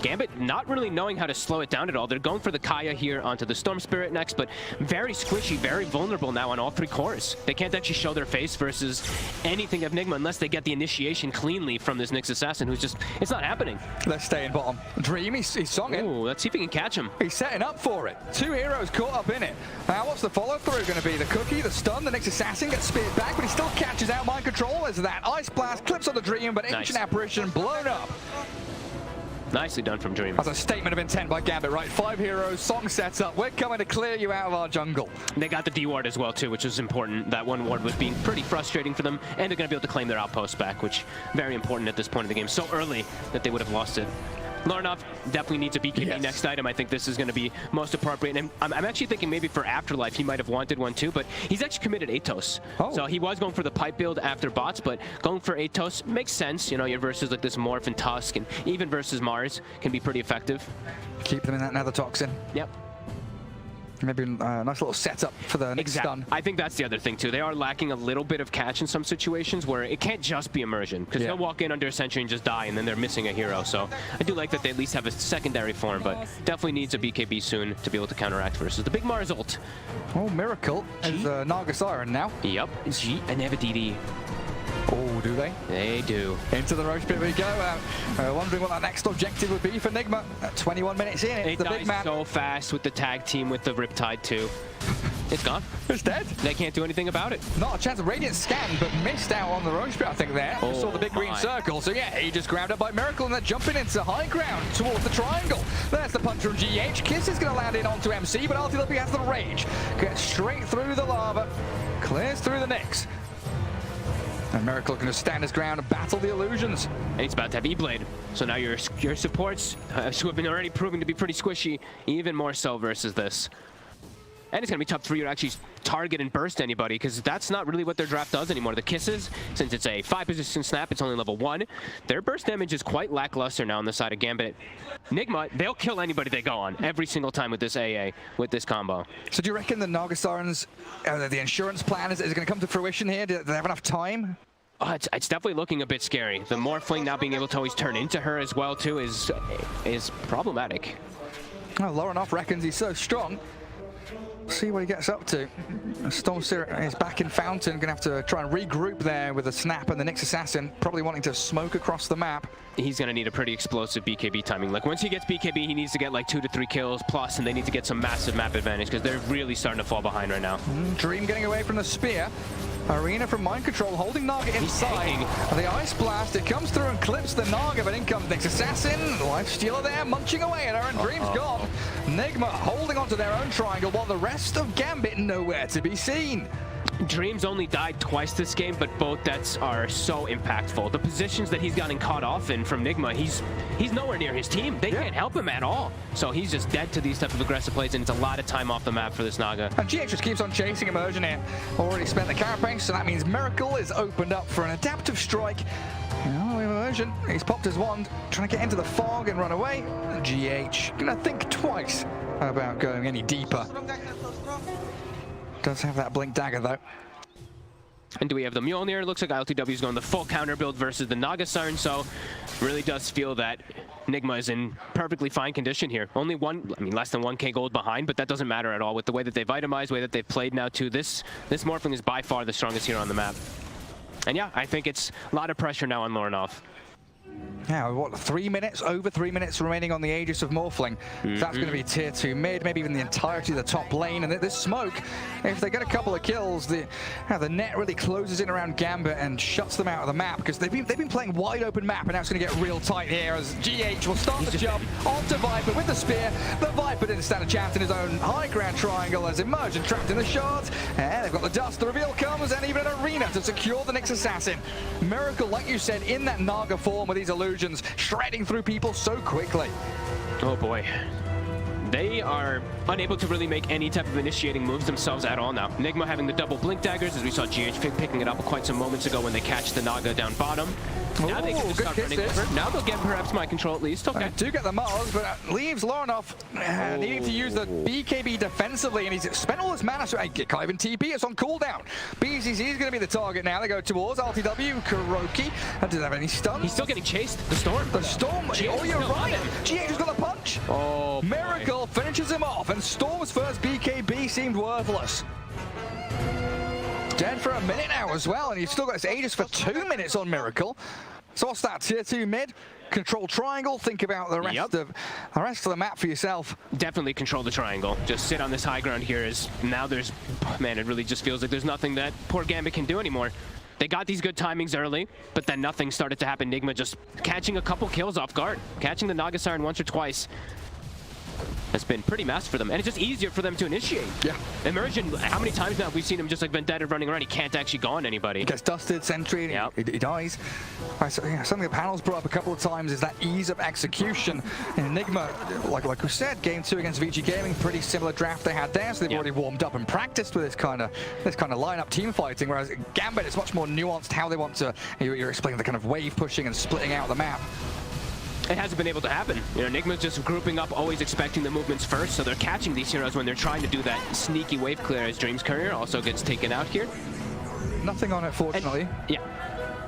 Gambit not really knowing how to slow it down at all. They're going for the Kaya here onto the Storm Spirit next, but very squishy, very vulnerable now on all 3 cores. They can't actually show their face versus anything of Nigma unless they get the initiation cleanly from this Nyx Assassin, who's just, it's not happening. Let's stay in bottom. Dream, he's songing. Ooh, let's see if he can catch him. He's setting up for it. 2 heroes caught up in it. Now, what's the follow-through going to be? The cookie, the stun, the Nyx Assassin gets speared back, but he still catches out mind control as that Ice Blast clips on the Dream, but Ancient Apparition blown up. Nicely done from Dream. That's a statement of intent by Gambit, right? 5 heroes, song sets up. We're coming to clear you out of our jungle. They got the D ward as well too, which is important. That one ward was being pretty frustrating for them, and they're going to be able to claim their outpost back, which very important at this point in the game. So early that they would have lost it. Lorinov definitely needs a BKB Yes. next item. I think this is going to be most appropriate. And I'm actually thinking maybe for Afterlife he might have wanted one too, but he's actually committed Atos. Oh. So he was going for the pipe build after bots, but going for Atos makes sense. You know, your versus like this Morph and Tusk, and even versus Mars can be pretty effective. Keep them in that nether toxin. Yep. Maybe a nice little setup for the next stun. I think that's the other thing too. They are lacking a little bit of catch in some situations where it can't just be immersion, because they'll walk in under a sentry and just die, and then they're missing a hero. So I do like that they at least have a secondary form, but definitely needs a BKB soon to be able to counteract versus the big Mars ult. Oh, Miracle is Naga Siren now. Yep. G and they have a DD. Oh, do they? They do. Into the Roche pit we go. Wondering what that next objective would be for Nigma. 21 minutes in, it's It the dies big man. so fast with the tag team with the Riptide too. It's gone. It's dead. They can't do anything about it. Not a chance. Radiant scanned, but missed out on the Roche pit, I think, there. Oh, Saw the big green my. circle. So, yeah, he just grabbed up by Miracle, and they're jumping into high ground towards the triangle. There's the punch from GH. Kiss is going to land in onto MC, but ILtW has the rage. Gets straight through the lava. Clears through the Nyx. And Miracle can just stand his ground and battle the illusions. And he's about to have E-Blade. So now your supports, who have been already proving to be pretty squishy, even more so versus this. And it's going to be tough for you to actually target and burst anybody, because that's not really what their draft does anymore. The Kisses, since it's a 5-position snap, it's only level 1. Their burst damage is quite lackluster now on the side of Gambit. Nigma, they'll kill anybody they go on every single time with this AA, with this combo. So do you reckon the Naga Sirens, the insurance plan, is going to come to fruition here? Do they have enough time? It's definitely looking a bit scary. The Morphling now being able to always turn into her as well too is problematic. Well, Lorinov reckons he's so strong. See what he gets up to. Stormseer is back in Fountain, gonna have to try and regroup there with the Snap and the Nyx Assassin, probably wanting to smoke across the map. He's gonna need a pretty explosive BKB timing. Like once he gets BKB, he needs to get like 2 to 3 kills plus, and they need to get some massive map advantage because they're really starting to fall behind right now. Dream getting away from the spear. Arena from Mind Control, holding Naga inside. And the Ice Blast, it comes through and clips the Naga, but in comes Nyx Assassin. Lifestealer there, munching away at her, and Dream's gone. Nigma holding onto their own triangle, while the rest of Gambit nowhere to be seen. Dream's only died twice this game, but both deaths are so impactful. The positions that he's gotten caught off in from Nigma, he's nowhere near his team. They can't help him at all. So he's just dead to these type of aggressive plays, and it's a lot of time off the map for this Naga. And GH just keeps on chasing Immersion here. Already spent the carapace, so that means Miracle is opened up for an adaptive strike. Oh, Immersion, he's popped his wand, trying to get into the fog and run away. GH gonna think twice about going any deeper. Does have that blink dagger though. And do we have the Mjolnir? Looks like ILtW is going the full counter build versus the Naga Siren, so really does feel that Nigma is in perfectly fine condition here. Only less than 1k gold behind, but that doesn't matter at all with the way that they've itemized, the way that they've played now too. This Morphling is by far the strongest hero on the map. And yeah, I think it's a lot of pressure now on Lorinov. Now, what, 3 minutes? Over 3 minutes remaining on the Aegis of Morphling. That's going to be tier 2 mid, maybe even the entirety of the top lane. And this smoke, if they get a couple of kills, the net really closes in around Gambit and shuts them out of the map, because they've been playing wide open map, and now it's going to get real tight here as GH will start the jump onto Viper with the spear. The Viper didn't stand a chance in his own high ground triangle as Immersion trapped in the shards. And they've got the dust, the reveal comes, and even an arena to secure the Nyx Assassin. Miracle, like you said, in that Naga form with these illusions, shredding through people so quickly. Oh boy. They are unable to really make any type of initiating moves themselves at all now. Nigma having the double blink daggers, as we saw GH picking it up quite some moments ago when they catch the Naga down bottom. Now they can just start running over. Now they'll get perhaps mind control at least. Okay. Do get the Mars, but leaves Lorinov needing to use the BKB defensively, and he's spent all his mana, so can't even TP, it's on cooldown. BCC is going to be the target now. They go towards ILtW, Kuroki, and doesn't have any stuns. He's still getting chased. The Storm. The Storm, oh, you're right. GH has got the punch. Oh, Miracle finishes him off, and Storm's first BKB seemed worthless. Dead for a minute now as well, and you've still got this Aegis for 2 minutes on Miracle. So what's that, tier 2 mid? Control triangle, think about the rest of the map for yourself. Definitely control the triangle. Just sit on this high ground here as now there's, man, it really just feels like there's nothing that poor Gambit can do anymore. They got these good timings early, but then nothing started to happen. Nigma just catching a couple kills off guard, catching the Naga Siren once or twice. has been pretty massive for them, and it's just easier for them to initiate. Yeah. Immersion, how many times now have we seen him just like Vendetta running around? He can't actually go on anybody. He gets dusted, sentry, and Yep. he dies. So, yeah, something the panel's brought up a couple of times is that ease of execution. And Nigma, like we said, game 2 against VG Gaming, pretty similar draft they had there, so they've Yep. already warmed up and practiced with this kind of lineup team fighting. Whereas Gambit is much more nuanced how they want to. You're explaining the kind of wave pushing and splitting out the map. It hasn't been able to happen. You know, Nigma's just grouping up, always expecting the movements first, so they're catching these heroes when they're trying to do that sneaky wave clear, as Dream's Courier also gets taken out here. Nothing on it, fortunately. And, yeah.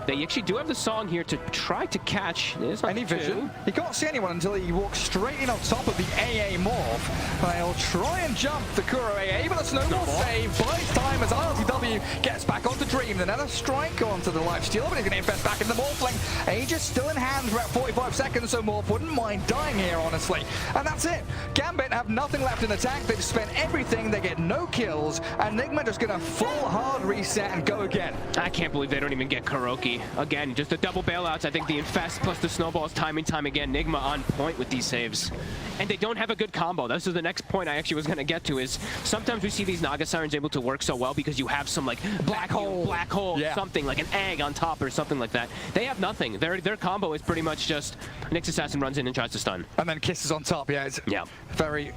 They actually do have the song here to try to catch. Any vision? He can't see anyone until he walks straight in on top of the AA morph. They'll try and jump the Kuro AA, but the snowball save buys time as ILtW gets back onto Dream. Another strike onto the lifesteal, but he's going to invest back in the Morphling. Aegis still in hand for about 45 seconds, so Morph wouldn't mind dying here, honestly. And that's it. Gambit have nothing left in attack. They've spent everything. They get no kills, and Nigma just going to full hard reset and go again. I can't believe they don't even get Kuroki. Again, just the double bailouts. I think the Infest plus the snowballs time and time again. Nigma on point with these saves. And they don't have a good combo. This is the next point I actually was going to get to is sometimes we see these Naga Sirens able to work so well because you have some like black hole, yeah. something like an egg on top or something like that. They have nothing. Their combo is pretty much just Nyx Assassin runs in and tries to stun. And then kisses on top. Yeah, it's very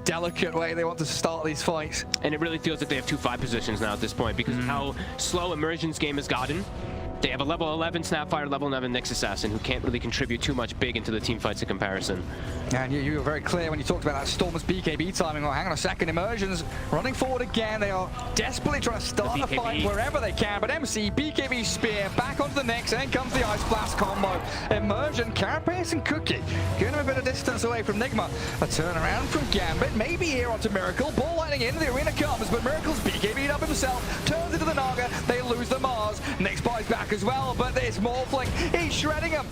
delicate way they want to start these fights. And it really feels like they have 2-5 positions now at this point because of how slow Immersion's game has gotten. They have a level 11 Snapfire, level 11 Nyx Assassin who can't really contribute too much big into the team fights in comparison. And you were very clear when you talked about that Stormer's BKB timing. Well, hang on a second, Immersion's running forward again. They are desperately trying to start a fight wherever they can. But MC, BKB Spear, back onto the Nyx, and in comes the Ice Blast combo. Immersion, Carapace and Cookie, giving them a bit of distance away from Nigma. A turnaround from Gambit, maybe here onto Miracle. Ball lightning in, the arena comes, but Miracle's BKB'd up himself, turns into the Naga, they lose the Mars. Nyx buys back as well, but this Morphling, he's shredding him.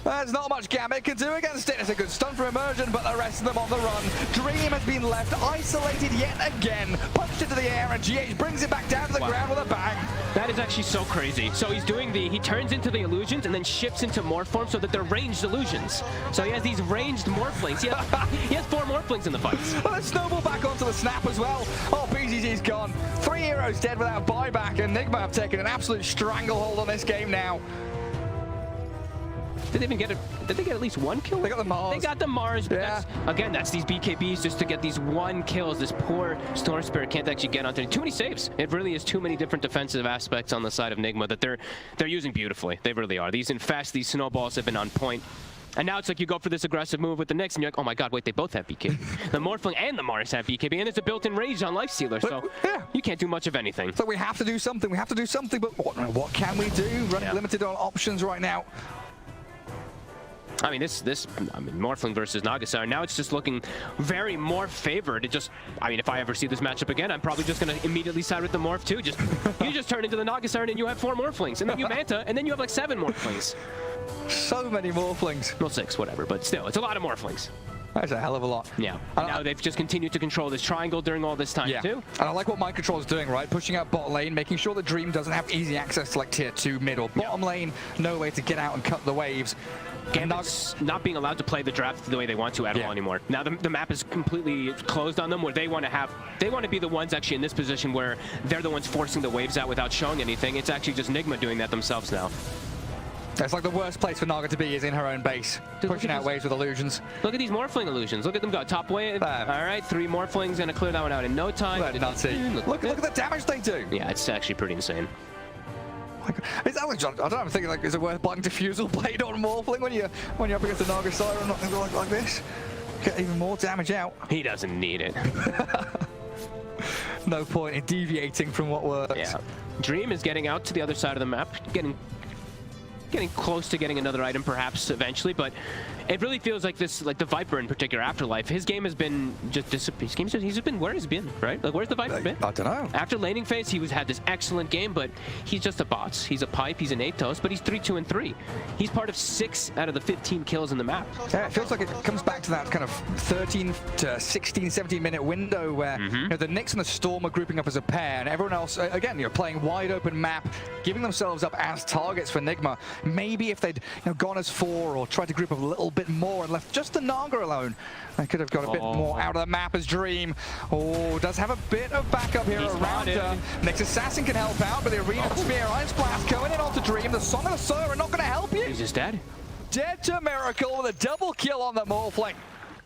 There's not much Gambit can do against it. It's a good stun for Immersion, but the rest of them on the run. Dream has been left isolated yet again. Punched into the air, and GH brings it back down to the ground with a bang. That is actually so crazy. So he's doing he turns into the illusions and then shifts into morph form so that they're ranged illusions. So he has these ranged morphlings. He has 4 morphlings in the fights. Well, let's snowball back onto the snap as well. Oh, BZZ's gone. 3 heroes dead without buyback, and Nigma have taken an absolute stranglehold on this game now. Did they get at least 1 kill? They got the Mars. They got the Mars, but Yeah. that's these BKBs just to get these 1 kills. This poor Storm Spirit can't actually get onto too many saves. It really is too many different defensive aspects on the side of Nigma that they're using beautifully. They really are. These Infest, these snowballs have been on point. And now it's like you go for this aggressive move with the Nyx, and you're like, oh my god, wait, they both have BKB. The Morphling and the Mars have BKB, and it's a built-in rage on Lifestealer, so you can't do much of anything. So we have to do something. We have to do something, but what can we do? Running limited on options right now. I mean, Morphling versus Nagasar, now it's just looking very Morph favored. If I ever see this matchup again, I'm probably just going to immediately side with the Morph too. You just turn into the Nagasar and you have 4 Morphlings, and then you Manta, and then you have like 7 Morphlings. So many Morphlings. Well, 6, whatever, but still, it's a lot of Morphlings. That's a hell of a lot. Yeah. And now they've just continued to control this triangle during all this time too. And I like what Mind Control's doing, right? Pushing out bot lane, making sure that Dream doesn't have easy access to like tier 2 mid or bottom lane. No way to get out and cut the waves. Gambit's not being allowed to play the draft the way they want to at all anymore. Now the map is completely closed on them, where they want to be the ones actually in this position where they're the ones forcing the waves out without showing anything. It's actually just Nigma doing that themselves now. It's like the worst place for Naga to be is in her own base, pushing out waves with illusions. Look at these Morphling illusions. Look at them go. Top wave. All right, 3 Morphlings, gonna clear that one out in no time. Look at the damage they do. Yeah, it's actually pretty insane. Is that what, I don't know, I'm thinking, like, is it worth buying Diffusal Blade on Morphling when you're up against the Naga Siren like this? Get even more damage out. He doesn't need it. No point in deviating from what works. Yeah. Dream is getting out to the other side of the map, getting close to getting another item perhaps eventually, but it really feels like this, like the Viper in particular, Afterlife, his game has been just he's just been where he's been, right? Like, where's the Viper been? I don't know. After laning phase, he had this excellent game, but he's just a bots. He's a pipe, he's an Atos, but he's 3-2-3. He's part of 6 out of the 15 kills in the map. Yeah, it feels like it comes back to that kind of 13 to 16, 17 minute window where you know, the Nyx and the Storm are grouping up as a pair, and everyone else, again, you're playing wide open map, giving themselves up as targets for Nigma. maybe if they'd gone as 4 or tried to group up a little bit more and left just the Naga alone, they could have got a bit more out of the map as Dream. Does have a bit of backup here around her. Next Assassin can help out, but the Arena Spear, Ice Blast going in onto Dream. The Song of the Solar are not going to help you. He's just dead. Dead to Miracle with a double kill on the Maul flank.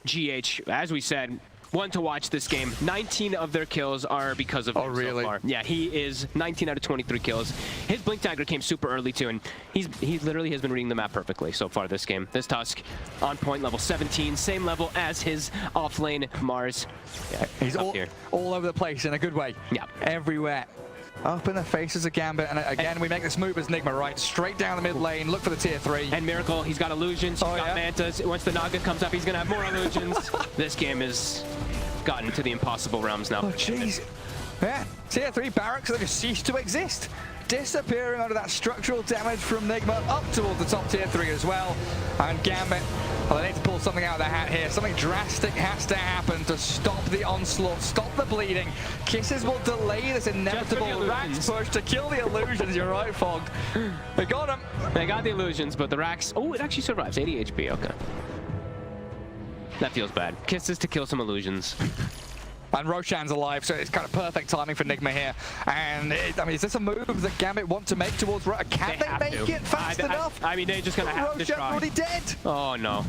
GH, as we said, one to watch this game. 19 of their kills are because of him so far. Yeah, he is 19 out of 23 kills. His Blink Dagger came super early too, and he literally has been reading the map perfectly so far this game. This Tusk on point, level 17, same level as his offlane Mars. Yeah, he's all over the place in a good way. Yeah, everywhere. Up in the faces of Gambit, and again we make this move as Nigma, right? Straight down the mid lane, look for the tier 3. And Miracle, he's got illusions, he's got mantas. Once the Naga comes up, he's gonna have more illusions. This game has gotten to the impossible realms now. Oh jeez. Yeah, tier 3 barracks that just ceased to exist. Disappearing under that structural damage from Nigma up towards the top tier 3 as well. And Gambit, well, they need to pull something out of their hat here. Something drastic has to happen to stop the onslaught, stop the bleeding. Kisses will delay this inevitable Rax push to kill the illusions. You're right, Fogged. They got him. They got the illusions, but the Rax, oh, it actually survives. 80 HP, okay. That feels bad. Kisses to kill some illusions. And Roshan's alive, so it's kind of perfect timing for Nigma here. And I mean, is this a move that Gambit want to make towards Roshan? Can they make it fast enough? I mean, they're just gonna have to try. Roshan's already dead. Oh no.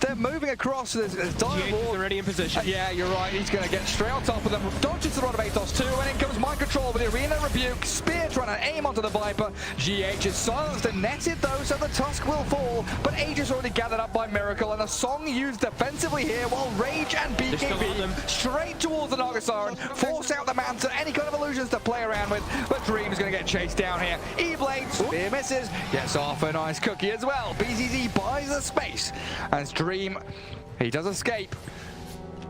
They're moving across. There's GH is already in position. Yeah, you're right. He's going to get straight on top of them. Dodges the Rod of Atos too, and in comes Mind Control with the Arena Rebuke. Spear trying to aim onto the Viper. GH is silenced and netted though, so the Tusk will fall. But Age is already gathered up by Miracle, and the Song used defensively here, while Rage and BKB straight towards the Nagasaran, force out the Manta, any kind of illusions to play around with. But Dream is going to get chased down here. E-Blade, Spear misses, gets off a nice cookie as well. BZZ buys the space, and Dream, he does escape,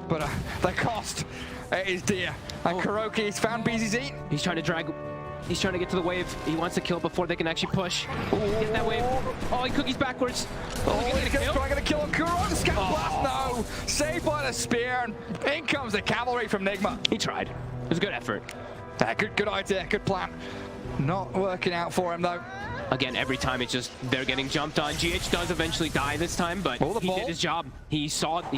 but the cost is dear. And Kuroki's found BZZ. He's trying to get to the wave. He wants to kill before they can actually push. Get that wave. Oh, he cookies backwards. He's trying to kill him. Kuro, the Scout Blast, no! Saved by the spear, and in comes the cavalry from Nigma. He tried. It was a good effort. Good idea, good plan. Not working out for him though. Again, every time it's just they're getting jumped on. GH does eventually die this time, but he did his job. He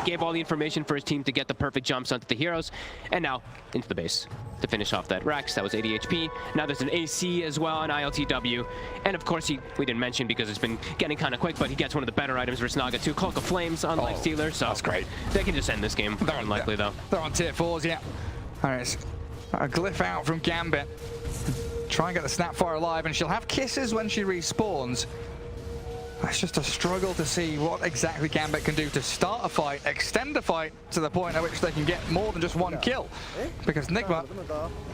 gave all the information for his team to get the perfect jumps onto the heroes, and now into the base to finish off that Rax. That was 80 HP. Now there's an AC as well on ILtW, and of course we didn't mention because it's been getting kind of quick, but he gets one of the better items versus Naga too, Cloak of Flames on Lifestealer. So that's great. They can just end this game. They're unlikely though. They're on tier 4s, yeah. All right, a glyph out from Gambit. Try and get the Snapfire alive, and she'll have kisses when she respawns. It's just a struggle to see what exactly Gambit can do to start a fight, extend a fight to the point at which they can get more than just one kill. Because Nigma,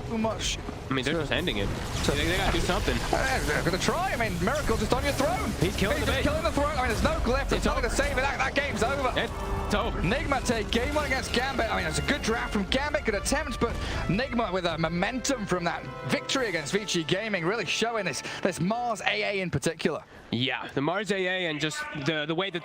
too much. I mean, they're just ending it. So they gotta do something. They're gonna try. I mean, Miracle just on your throne. He's killing the base. Killing the throne. I mean, there's no glyph. There's nothing to save it. That game's over. It's over. Nigma take game 1 against Gambit. I mean, it's a good draft from Gambit, good attempt, but Nigma with a momentum from that victory against Vici Gaming really showing this Mars AA in particular. Yeah, the Mars AA and just the way that